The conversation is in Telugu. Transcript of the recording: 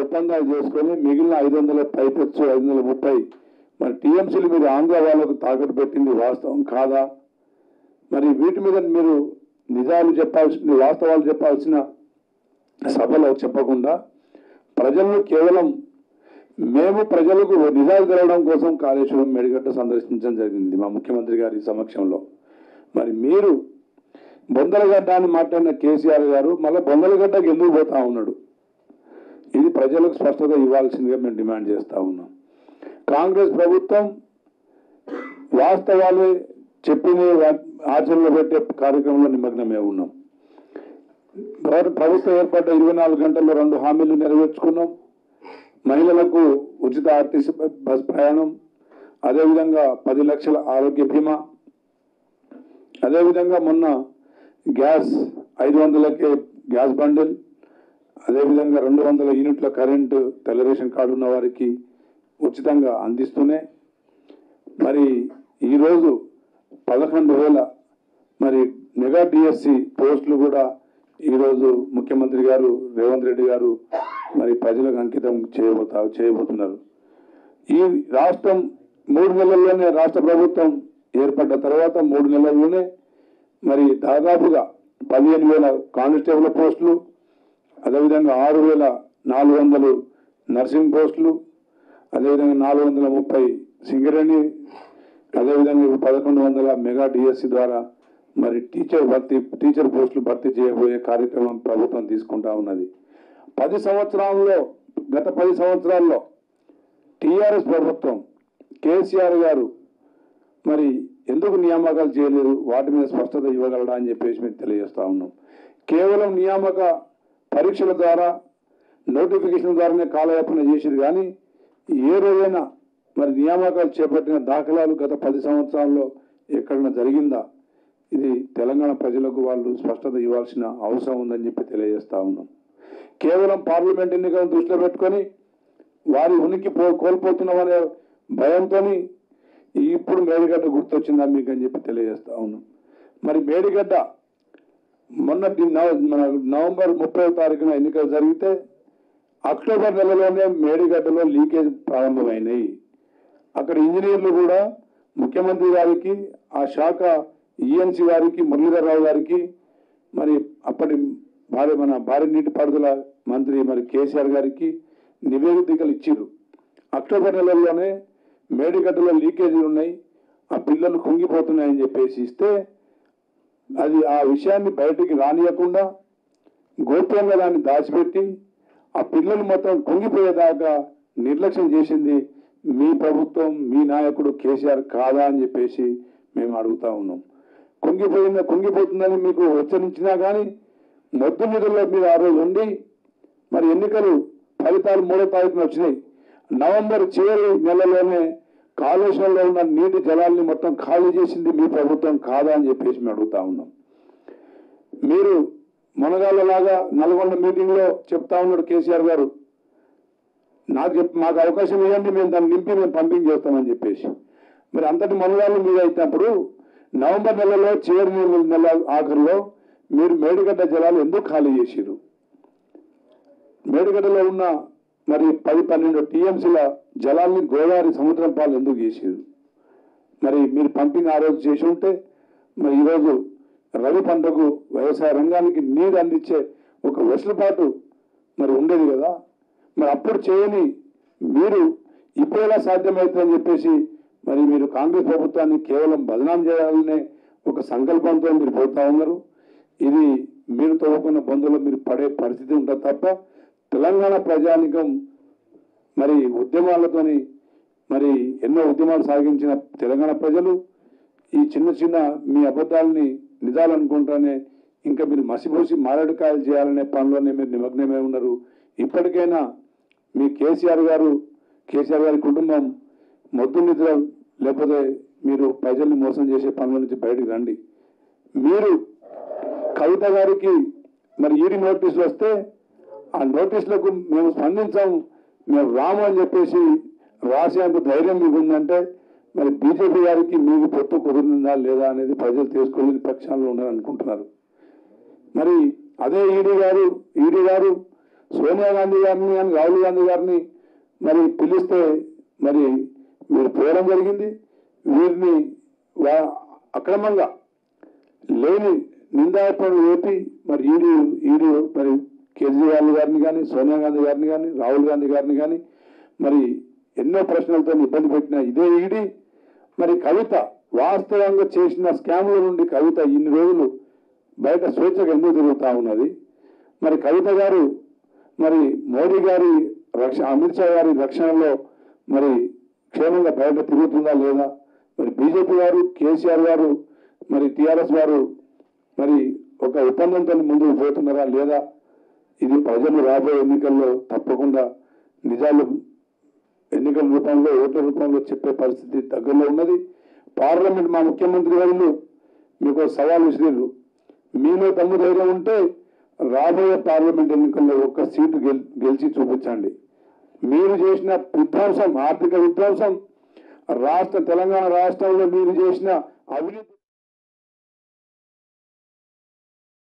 ఒప్పందాలు చేసుకొని మిగిలిన 500 పైపెచ్చు 530 మరి టీఎంసీలు మీరు ఆంధ్ర వాళ్ళకు తాకట్టు పెట్టింది వాస్తవం కాదా? మరి వీటి మీద మీరు నిజాలు చెప్పాల్సిన వాస్తవాలు చెప్పాల్సిన సభలో చెప్పకుండా ప్రజలను కేవలం మేము ప్రజలకు నిజాలు తెలవడం కోసం కాళేశ్వరం మేడిగడ్డ సందర్శించడం జరిగింది మా ముఖ్యమంత్రి గారి సమక్షంలో. మరి మీరు బొందలగడ్డ అని మాట్లాడిన కేసీఆర్ గారు మళ్ళీ బొందలగడ్డకి ఎందుకు పోతా ఉన్నాడు? ఇది ప్రజలకు స్పష్టత ఇవ్వాల్సిందిగా మేము డిమాండ్ చేస్తూ ఉన్నాం. కాంగ్రెస్ ప్రభుత్వం వాస్తవాలు చెప్పిన ఆచరణలో పెట్టే కార్యక్రమంలో నిమగ్నమే ఉన్నాం. ప్రభుత్వం ఏర్పడ్డ 24 గంటల్లో 2 హామీలు నెరవేర్చుకున్నాం. మహిళలకు ఉచిత ఆర్టీసీ బస్ ప్రయాణం, అదేవిధంగా 10 లక్షల ఆరోగ్య బీమా, అదేవిధంగా మొన్న గ్యాస్ 500కే గ్యాస్ బండిల్, అదేవిధంగా 200 యూనిట్ల కరెంటు తెల్ల రేషన్ కార్డు ఉన్న వారికి ఉచితంగా అందిస్తూనే మరి ఈరోజు 11,000 మరి మెగా డిఎస్సి పోస్టులు కూడా ఈరోజు ముఖ్యమంత్రి గారు రేవంత్ రెడ్డి గారు మరి ప్రజలకు అంకితం చేయబోతున్నారు. ఈ రాష్ట్రం 3 నెలల్లోనే రాష్ట్ర ప్రభుత్వం ఏర్పడ్డ తర్వాత 3 నెలల్లోనే మరి దాదాపుగా 15,000 కానిస్టేబుల్ పోస్టులు, అదేవిధంగా 6,400 నర్సింగ్ పోస్టులు, అదేవిధంగా 430 సింగరేణి, అదేవిధంగా 1,100 మెగా డిఎస్సి ద్వారా మరి టీచర్ పోస్టులు భర్తీ చేయబోయే కార్యక్రమం ప్రభుత్వం తీసుకుంటా ఉన్నది. 10 సంవత్సరాల్లో గత 10 సంవత్సరాల్లో టీఆర్ఎస్ ప్రభుత్వం కేసీఆర్ గారు మరి ఎందుకు నియామకాలు చేయలేరు, వాటి మీద స్పష్టత ఇవ్వగలడా అని చెప్పేసి మేము తెలియజేస్తా ఉన్నాం. కేవలం నియామక పరీక్షల ద్వారా నోటిఫికేషన్ ద్వారానే కాలయాపన చేసేది కానీ ఏ రోజైనా మరి నియామకాలు చేపట్టిన దాఖలాలు గత 10 సంవత్సరాల్లో ఎక్కడైనా జరిగిందా? ఇది తెలంగాణ ప్రజలకు వాళ్ళు స్పష్టత ఇవ్వాల్సిన అవసరం ఉందని చెప్పి తెలియజేస్తా ఉన్నాం. కేవలం పార్లమెంట్ ఎన్నికలను దృష్టిలో పెట్టుకొని వారి ఉనికి కోల్పోతున్నామనే భయంతో ఇప్పుడు మేడిగడ్డ గుర్తొచ్చిందా మీకు అని చెప్పి తెలియజేస్తా ఉన్నాం. మరి మేడిగడ్డ మొన్నటి నవంబర్ 30వ తారీఖున ఎన్నికలు జరిగితే అక్టోబర్ నెలలోనే మేడిగడ్డలో లీకేజ్ ప్రారంభమైనాయి. అక్కడ ఇంజనీర్లు కూడా ముఖ్యమంత్రి గారికి, ఆ శాఖ ఈఎన్సీ గారికి, మురళీధరరావు గారికి, మరి అప్పటి భారీ నీటిపారుదల మంత్రి మరి కేసీఆర్ గారికి నివేదికలు ఇచ్చిర్రు. అక్టోబర్ నెలలోనే మేడిగడ్డలో లీకేజీలు ఉన్నాయి, ఆ పిల్లలు కుంగిపోతున్నాయని చెప్పేసి ఇస్తే అది ఆ విషయాన్ని బయటికి రానియకుండా గోప్యంగా దాన్ని దాచిపెట్టి ఆ పిల్లలు మొత్తం కుంగిపోయేదాకా నిర్లక్ష్యం చేసింది మీ ప్రభుత్వం, మీ నాయకుడు కేసీఆర్ కాదా అని చెప్పేసి మేము అడుగుతా ఉన్నాం. కుంగిపోతుందని మీకు హెచ్చరించినా కానీ మొద్దు నిధుల్లో మీరు ఆ రోజు ఉండి మరి ఎన్నికలు ఫలితాలు 3వ తారీఖున వచ్చినాయి. నవంబర్ చివరి నెలలోనే కాళేశ్వరంలో ఉన్న నీటి జలాల్ని మొత్తం ఖాళీ చేసింది మీ ప్రభుత్వం కాదా అని చెప్పేసి మేము అడుగుతా ఉన్నాం. మీరు మునగాళ్ళలాగా నల్గొండ మీటింగ్లో చెప్తా ఉన్నాడు కేసీఆర్ గారు, మాకు అవకాశం ఇవ్వండి, మేము దాన్ని నింపి మేము పంపింగ్ చేస్తామని చెప్పేసి. మరి అంతటి మునగాళ్ళు మీరు అయినప్పుడు నవంబర్ నెలలో చివరి నెల ఆఖరిలో మీరు మేడిగడ్డ జలాలు ఎందుకు ఖాళీ చేసిరు? మేడిగడ్డలో ఉన్న మరి 10-12 టీఎంసీల జలాల్ని గోదావరి సముద్రం పాలు ఎందుకు చేసిరు? మరి మీరు పంపింగ్ ఆ రోజు చేసి ఉంటే మరి ఈరోజు రవి పంటకు వ్యవసాయ రంగానికి నీరు అందించే ఒక వెసులుబాటు మరి ఉండేది కదా. మరి అప్పుడు చేయని మీరు ఇప్పుడు ఎలా సాధ్యమవుతుందని చెప్పేసి మరి మీరు కాంగ్రెస్ ప్రభుత్వాన్ని కేవలం బదనాం చేయాలనే ఒక సంకల్పంతో మీరు పోతా ఉన్నారు. ఇది మీరు తవ్వుకున్న బంధువులు మీరు పడే పరిస్థితి ఉంటుంది తప్ప తెలంగాణ ప్రజానికం మరి ఉద్యమాలతోని మరి ఎన్నో ఉద్యమాలు సాగించిన తెలంగాణ ప్రజలు ఈ చిన్న మీ అబద్ధాలని నిజాలు అనుకుంటానే ఇంకా మీరు మసిపోసి మారేడుకాయలు చేయాలనే పనిలోనే మీరు నిమగ్నమై ఉన్నారు. ఇప్పటికైనా మీ కేసీఆర్ గారి కుటుంబం మొద్దు నిద్ర లేకపోతే మీరు ప్రజల్ని మోసం చేసే పనుల నుంచి బయటకు రండి. మీరు కవిత గారికి మరి ఈడీ నోటీసులు వస్తే ఆ నోటీసులకు మేము స్పందించాము, మేము రాము అని చెప్పేసి రాసేంత ధైర్యం మీకు ఉందంటే మరి బీజేపీ గారికి మీకు పొత్తు కుదిరిందా లేదా అనేది ప్రజలు తెలుసుకోలేని పక్షాల్లో ఉండాలని అనుకుంటున్నారు. మరి అదే ఈడీ గారు సోనియా గాంధీ గారిని కానీ రాహుల్ గాంధీ గారిని మరి పిలిస్తే మరి వీరు పోవడం జరిగింది. వీరిని అక్రమంగా లేని నిందాపరులు ఏపీ మరి ఈడీ మరి కేజ్రీవాల్ గారిని కానీ సోనియా గాంధీ గారిని కానీ రాహుల్ గాంధీ గారిని కానీ మరి ఎన్నో ప్రశ్నలతో ఇబ్బంది పెట్టిన ఇదే ఈడీ మరి కవిత వాస్తవంగా చేసిన స్కామ్ల నుండి కవిత ఇన్ని రోజులు బయట స్వేచ్ఛగా ఎందుకు తిరుగుతూ ఉన్నది? మరి కవిత గారు మరి మోడీ గారి అమిత్ షా గారి రక్షణలో మరి క్షేమంగా బయట తిరుగుతుందా లేదా? మరి బీజేపీ గారు కేసీఆర్ గారు మరి టీఆర్ఎస్ గారు మరి ఒక ఒప్పందంతో ముందుకు పోతున్నారా లేదా? ఇది ప్రజలు రాబోయే ఎన్నికల్లో తప్పకుండా నిజాలు ఎన్నికల రూపంలో ఓట్ల రూపంలో చెప్పే పరిస్థితి దగ్గరలో ఉన్నది. పార్లమెంట్ మా ముఖ్యమంత్రి గారు మీకు సవాల్ విసిరారు. మీలో దమ్ము ధైర్యం ఉంటే రాబోయే పార్లమెంట్ ఎన్నికల్లో ఒక్క సీటు గెలిచి చూపించండి. మీరు చేసిన విధ్వంసం, ఆర్థిక విధ్వంసం, తెలంగాణ రాష్ట్రంలో మీరు చేసిన అవినీతి